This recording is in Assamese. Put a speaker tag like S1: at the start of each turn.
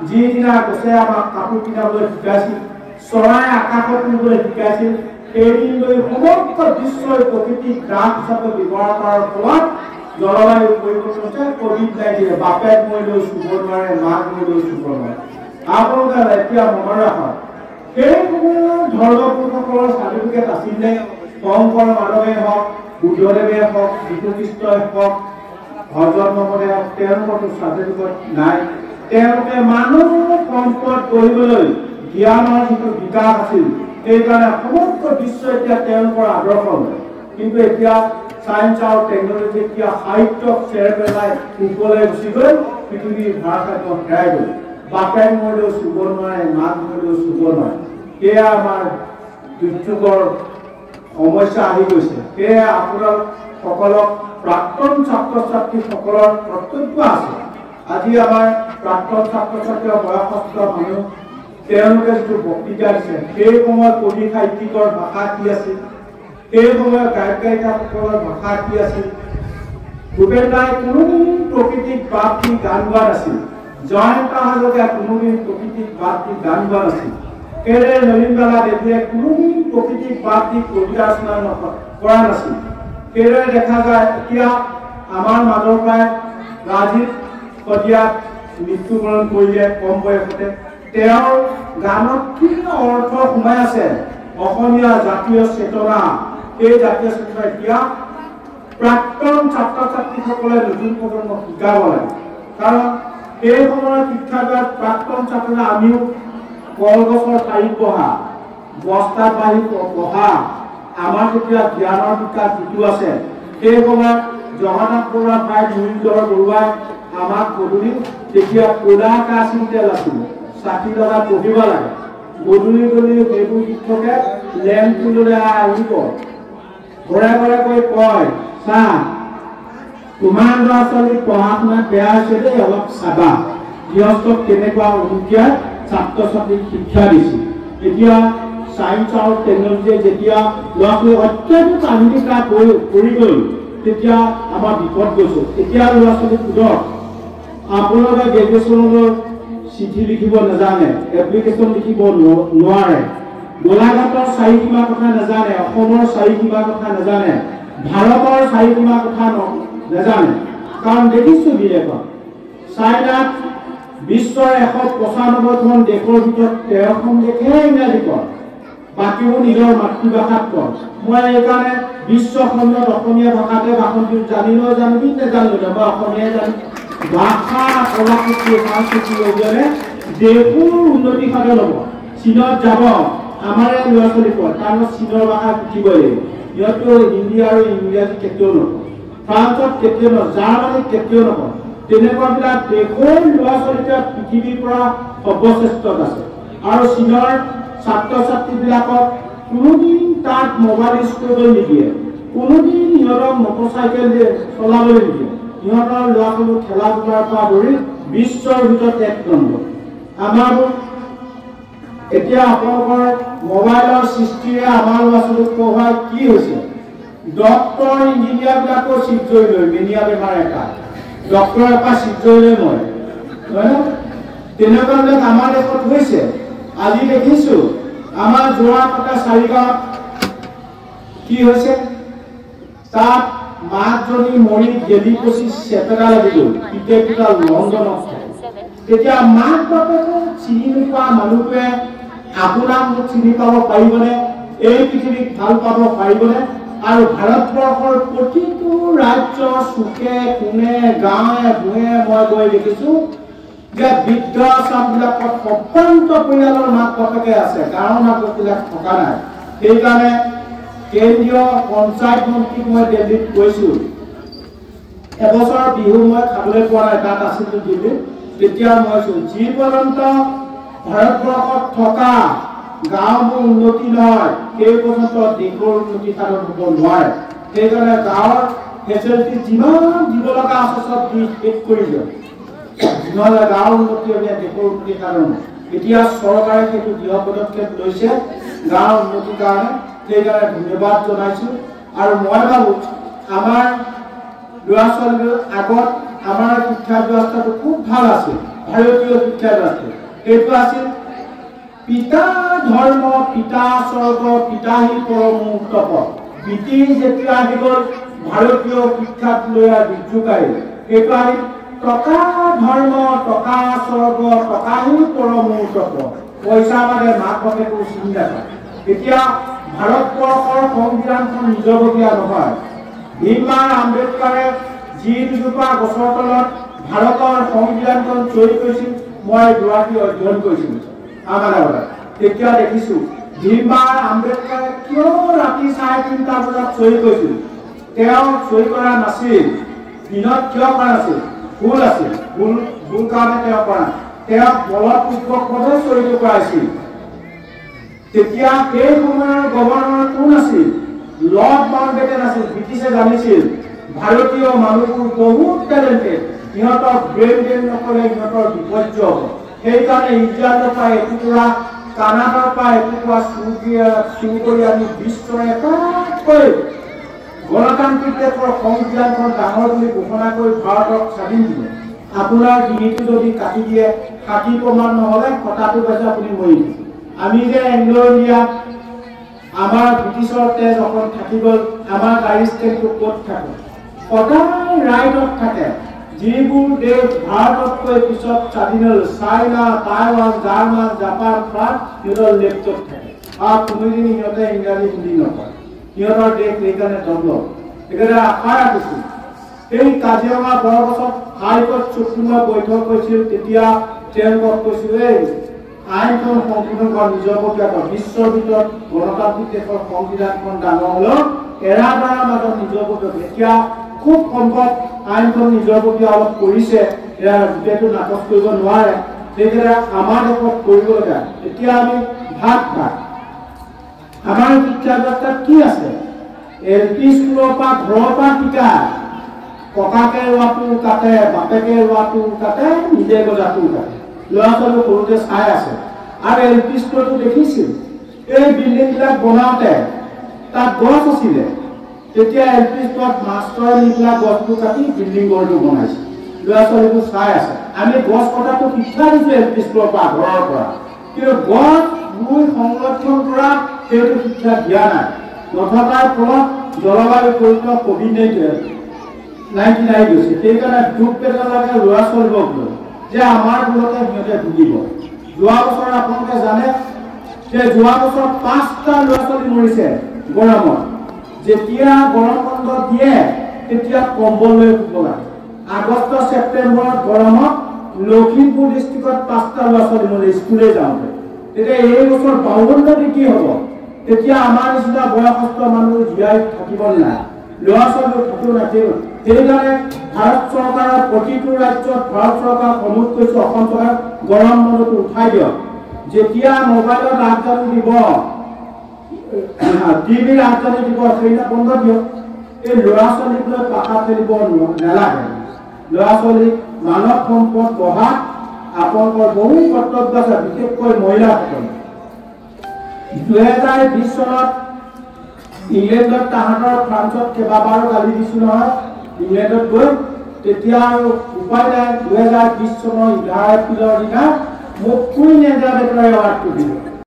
S1: যিদিনা গছে আমাক কাপোৰ পিন্ধাবলৈ শিকাইছিল, চৰাই আকাশত উৰিবলৈ শিকাইছিল, সেইদিনলৈ সমগ্ৰ বিশ্বই প্ৰকৃতিক দ্ৰাগ হিচাপে ব্যৱহাৰ কৰাৰ ফলত জলবায়ু পৰিৱৰ্তন হৈছে। COVID-19 বাপেক মৰিলেও চুব নোৱাৰে, মাক মৰিলেও চুব নোৱাৰে। আপোনালোকে এতিয়া মনত ৰাখক, সেই সময়ত ধৰ্মপুৰুষসকলৰ চাৰ্টিফিকেট আছিলে, শংকৰ মাধৱে হওক, বুদ্ধদেৱে হওক, যীশুখ্ৰীষ্টই হওক, হজৰত মহম্মদে হওক, তেওঁলোকৰতো চাৰ্টিফিকেট নাই। তেওঁলোকে মানুহ সম্পদ গঢ়িবলৈ জ্ঞানৰ যিটো বিকাশ আছিল, সেইকাৰণে সমগ্ৰ বিশ্ব এতিয়া তেওঁলোকৰ আদৰ্শ হয়। কিন্তু এতিয়া সায়েন্স আৰু টেকনলজি এতিয়া সাহিত্যক চেৰ পেলাই ওপৰলৈ গুচি গৈ পৃথিৱীৰ ভাৰসাম্য হেৰাই গ'ল। বাপেক মৰিলেও চুব নোৱাৰে, মাক মৰিলেও চুব নোৱাৰে। সেয়া আমাৰ দুৰ্যোগৰ সমস্যা আহি গৈছে। সেয়া আপোনালোকসকলক প্ৰাক্তন ছাত্ৰ ছাত্ৰীসকলৰ কৰ্তব্য আছে। আজি আমাৰ প্ৰাক্তন ছাত্ৰ ছাত্ৰী বয়সস্থ মানুহ তেওঁলোকে যিটো বক্তৃতা দিছে, সেই সময়ত কবি সাহিত্যিকৰ ভাষা কি আছিল, সেই সময়ত গায়ক গায়িকাসকলৰ ভাষা কি আছিল। ভূপেন দাই কোনোদিন প্ৰকৃতিক বাদ দি গান গোৱা নাছিল। জয়ন্ত হাজৰিকাই কোনোদিন প্ৰকৃতিক বাদ দি গান গোৱা নাছিল। কেৰে নলিনবালা দেৱীয়ে কোনোদিন প্ৰকৃতিক বাদ দি কবিতা ৰচনা কৰা নাছিল। সেইদৰে দেখা যায় এতিয়া আমাৰ মাজৰ পৰাই ৰাজীৱ শদিয়াত মৃত্যুবৰণ কৰিলে কম বয়সতে। তেওঁৰ গানত কি অৰ্থ সোমাই আছে, অসমীয়া জাতীয় চেতনা, এই জাতীয় চেতনা এতিয়া প্ৰাক্তন ছাত্ৰ ছাত্ৰীসকলে নতুন প্ৰজন্মক শিকাব লাগে। কাৰণ এই সময়ত শিক্ষাগাৰত প্ৰাক্তন ছাত্ৰসকলে আমিও কলগছৰ ঠাইত পঢ়া, বস্তাত বাঢ়ি পঢ়া, আমাৰ যেতিয়া জ্ঞানৰ বিকাশ যিটো আছে, সেই সময়ত জগন্নাথ বৰুৱা প্ৰায় ধুৰীধৰ বৰুৱাই আমাক গধূলি তেতিয়া ক'লা কেৰাচিন তেল আছিল, চাকি লগাই পঢ়িব লাগে। গধূলি গধূলি সেইবোৰ শিক্ষকে লেম্প তুললৈ আহিব, ঘৰে ঘৰে গৈ কয়, চা তোমাৰ ল'ৰা ছোৱালী পঢ়া শুনাত বেয়া হৈছে দেই, অলপ চাবা। গৃহস্থক কেনেকুৱা অনুজ্ঞাত ছাত্ৰ ছাত্ৰীক শিক্ষা দিছিল। এতিয়া সায়েন্স আৰু টেকনলজিয়ে যেতিয়া ল'ৰা ছোৱালী অত্যাধিক আধুনিকতা কৰি গ'ল, তেতিয়া আমাৰ বিপদ গৈছে। এতিয়া ল'ৰা ছোৱালী সোধক, আপোনালোকে গ্ৰেজুৱেশ্যনলৈ চিঠি লিখিব নাজানে, এপ্লিকেশ্যন লিখিব নোৱাৰে, গোলাঘাটৰ চাৰিসীমাৰ কথা নাজানে, অসমৰ চাৰিসীমাৰ কথা নাজানে, ভাৰতৰ চাৰিসীমাৰ কথা নাজানে। কাৰণ দেখিছোঁ বিদেশত চাইনাত বিশ্বৰ 195খন দেশৰ ভিতৰত 13খন দেশে ইংৰাজী কয়, বাকীবোৰ নিজৰ মাতৃভাষাত কয়। মই এইকাৰণে বিশ্বখণ্ডত অসমীয়া ভাষাতে ভাষণ দিওঁ, জানিলেও জানিবি, নেজানিলেও মই অসমীয়াই জানো। ভাষা কলাকৃতি সংস্কৃতি অবিহনে দেশৰ উন্নতি সাধন হ'ব। চীনত যাব আমাৰ ল'ৰা ছোৱালী কয়, কাৰণ চীনৰ ভাষা শিকিবই লাগিব। সিহঁতো হিন্দী আৰু ইংৰাজী কেতিয়াও নকয়, ফ্ৰান্সত কেতিয়াও নকয়, জাৰ্মানীত কেতিয়াও নকয়। তেনেকুৱাবিলাক দেশৰ ল'ৰা ছোৱালীবিলাক পৃথিৱীৰ পৰা সৰ্বশ্ৰেষ্ঠত আছে। আৰু চীনৰ ছাত্ৰ ছাত্ৰীবিলাকক কোনোদিন তাত মোবাইল ইউজ কৰিবলৈ নিদিয়ে, কোনোদিন সিহঁতক মটৰচাইকেল চলাবলৈ নিদিয়ে। সিহঁতৰ ল'ৰা ছোৱালী খেলা ধূলাৰ পৰা ধৰি বিশ্বৰ ভিতৰত 1 নম্বৰ। আমাৰ এতিয়া আপোনালোকৰ মোবাইলৰ সৃষ্টিৰে আমাৰ ল'ৰা ছোৱালীক পঢ়াই কি হৈছে, ডক্তৰ ইঞ্জিনিয়াৰ বিলাকৰ চিট জৰি লৈ মেনিয়া বেমাৰ এটা, ডক্তৰ এটা চিট জৰি লৈ মই নহয় ন, তেনেকুৱাবিলাক আমাৰ দেশত হৈছে। আজি দেখিছোঁ আমাৰ যোৱাকটা 4 গাঁৱত কি হৈছে, তাত মাকজনী মৰি গেলি পচি চেপেটা লাগি গ'ল, পিতেকটা লণ্ডনত থাকে। তেতিয়া মাক বাপেকক চিনি নোপোৱা মানুহটোৱে আপোনাক মোক চিনি পাব পাৰিবনে, এই পৃথিৱীক ভাল পাব পাৰিবনে? আৰু ভাৰতবৰ্ষৰ প্ৰতিটো ৰাজ্য চুকে কোণে গাঁৱে ভূঞে মই গৈ দেখিছোঁ যে বৃদ্ধাশ্ৰমবিলাকত সম্ভ্ৰান্ত পৰিয়ালৰ মাক বাপেকে আছে, গাঁৱৰ মাক বাপেকবিলাক থকা নাই। সেইকাৰণে কেন্দ্ৰীয় পঞ্চায়ত মন্ত্ৰীক মই দিল্লীত গৈছোঁ, এবছৰ বিহু মই খাবলৈ পোৱা নাই, তাত আছিলোঁ দিল্লীত। তেতিয়া মই যি পৰ্যন্ত ভাৰতবৰ্ষত থকা গাঁওবোৰ উন্নতি নহয়, সেই পৰ্যন্ত দেশৰ উন্নতি সাধন হ'ব নোৱাৰে। সেইকাৰণে গাঁৱৰ ফেচিলিটি যিমান দিব লগা আছে চব দি শেষ কৰি দিয়ক, নহ'লে গাঁৱৰ উন্নতি হ'লে দেশৰ উন্নতি সাধন। এতিয়া চৰকাৰে সেইটো দৃঢ় পদক্ষেপ লৈছে গাঁৱৰ উন্নতিৰ কাৰণে, সেইকাৰণে ধন্যবাদ জনাইছোঁ। আৰু মই ভাবোঁ আমাৰ ল'ৰা ছোৱালীৰ আগত আমাৰ শিক্ষা ব্যৱস্থাটো খুব ভাল আছিল, ভাৰতীয় শিক্ষা ব্যৱস্থা এইটো আছিল পিতা ধৰ্ম পিতা স্বৰ্গ পিতাহি পৰমো তপ ব্ৰিটিছ যেতিয়া আহি গ'ল ভাৰতীয় শিক্ষাক লৈ বিদ্ৰোহকাৰী এইটো আহি টকা ধৰ্ম টকা স্বৰ্গ টকাহি পৰমো তপ পইচা মানে মাক বাপেকো চিন্তা কৰে এতিয়া ভাৰতবৰ্ষৰ সংবিধানখন নিজবগীয়া নহয় ভীমবাৰ আম্বেদকাৰে যি দুজোপা গছৰ তলত ভাৰতৰ সংবিধানখন চহী কৰিছিল মই দুৱাৰটি অধ্যয়ন কৰিছিলোঁ আমাৰ তেতিয়া দেখিছোঁ ভীমবাৰ আম্বেদকাৰে কিয় ৰাতি 3:30 বজাত চহী কৰিছিল তেওঁ চহী কৰা নাছিল দিনত কিয় কৰা নাছিল ভুল আছিল ভুল কাৰণে তেওঁ কৰা তেওঁ বলপূৰ্বকভাৱে চহীটো কৰাইছিল তেতিয়া সেই সময়ৰ গভৰ্ণৰ কোন আছিল লৰ্ড মাউণ্টবেটেন আছিল ব্ৰিটিছে জানিছিল ভাৰতীয় মানুহবোৰ বহুত টেলেণ্টেড ইহঁতৰ ব্ৰেইন নকলে ইহঁতৰ বিপৰ্য হ'ব সেইকাৰণে ইজৰাইলৰ পৰা এটুকুৰা কানাডাৰ পৰা এটুকুৰা চুৰ কৰি আনি বিশ্বৰ এটাতকৈ গণতান্ত্ৰিক দেশৰ সংবিধানখন ডাঙৰ বুলি ঘোষণা কৰি ভাৰতক স্বাধীন দিলে আপোনাৰ ডিঙিটো যদি কাটি দিয়ে সাক্ষী প্ৰমাণ নহ'লে কটাটো পাইছে আপুনি মৰি দিয়ে আমি যে এংলো ইণ্ডিয়া আমাৰ ব্ৰিটিছৰ তেজ অকণ থাকি গ'ল আমাৰ গাড়ী ষ্টেণ্ডটো ক'ত থাকে সদায় ৰাইটত থাকে যিবোৰ দেশ ভাৰততকৈ পিছত স্বাধীন হ'ল China Taiwan German Japan France সিহঁতৰ লেফ্টত থাকে আৰু কোনোদিন সিহঁতে ইংৰাজী হিন্দী নকয় সিহঁতৰ দেশ সেইকাৰণে দণ্ড সেইকাৰণে আশা ৰাখিছোঁ এই কাজিৰঙা বৰগছত হাইকোৰ্ট চুপ্ৰিমৰ বৈঠক হৈছিল তেতিয়া তেওঁলোকক কৈছিল এই আইনখন সম্পূৰ্ণ কৰা নিজবগীয়া বিশ্বৰ ভিতৰত গণতান্ত্ৰিক দেশৰ সংবিধানখন ডাঙৰ হ'লেও এৰাধাৰাৰ মাজত নিজবগীয়া এতিয়া খুব সম্ভৱ আইনখন নিজবগীয়া অলপ কৰিছে এয়া গোটেইটো নাকচ কৰিব নোৱাৰে সেইকাৰণে আমাৰ দেশত কৰিবলগীয়া এতিয়া আমি ভাগ আমাৰ শিক্ষা ব্যৱস্থাত কি আছে LP স্কুলৰ পৰা ঘৰৰ পৰা শিকায় ককাকে ৰোৱাটো কাটে বাপেকে ৰোৱাটো কাটে নিজে গজাটো কাটে ল'ৰা ছোৱালী সৰুতে চাই আছে আৰু LP স্কুলটো দেখিছিল এই বিল্ডিংবিলাক বনাওঁতে তাত গছ আছিলে তেতিয়া LP স্কুলত মাষ্টৰে নিবিলাক গছবোৰ কাটি বিল্ডিং ঘৰটো বনাইছে ল'ৰা ছোৱালীবোৰ চাই আছে আমি গছ কটাটো শিক্ষা দিছোঁ LP স্কুলৰ পৰা ঘৰৰ পৰা কিন্তু গছ ৰুই সংৰক্ষণ কৰা সেইটো শিক্ষা দিয়া নাই নথকাৰ ফলত জলবায়ু পৰিৱৰ্তন COVID-19 আহি গৈছে সেইকাৰণে দুখ পেলাব লাগে ল'ৰা ছোৱালীবোৰক লৈ যে আমাৰ ঘৰতে সিহঁতে ভুগিব যোৱা বছৰ আপোনালোকে জানে যে যোৱা বছৰ 5টা ল'ৰা ছোৱালী মৰিছে গৰমত যেতিয়া গৰম বন্ধ দিয়ে তেতিয়া কম্বল লৈ শুব লাগে আগষ্ট ছেপ্টেম্বৰত গৰমত লখিমপুৰ ডিষ্ট্ৰিক্টত 5টা ল'ৰা ছোৱালী মৰিলে স্কুলে যাওঁতে তেতিয়া এই বছৰ 52 কি হ'ব তেতিয়া আমাৰ নিচিনা বয়সস্থ মানুহ জীয়াই থাকিব নাই ল'ৰা ছোৱালী থাকিব নাথাকিব সেইকাৰণে ভাৰত চৰকাৰৰ প্ৰতিটো ৰাজ্যত ভাৰত চৰকাৰ অনুৰোধ কৰিছে অসম চৰকাৰ গৰম বন্ধটো উঠাই দিয়ক যেতিয়া মোবাইলত আগজাননী দিব টিভিৰ আগজাননী দিব সেইটা বন্ধ দিয়ক এই ল'ৰা ছোৱালীক লৈ পাকা ফেলিব নালাগে ল'ৰা ছোৱালীক মানৱ সম্পদ বঢ়াত আপোনালোকৰ বহু কৰ্তব্য আছে বিশেষকৈ মহিলাসকল 2020 চনত ইংলেণ্ডত তাহাঁতৰ ফ্ৰান্সত কেইবাবাৰো গালি দিছোঁ নহয় ইংলেণ্ডত গৈ তেতিয়া আৰু উপায় নাই 2020 চনৰ 11 এপ্ৰিলৰ দিনা মোক কুইন এলিজাবেথৰ এৱাৰ্ডটো দিলে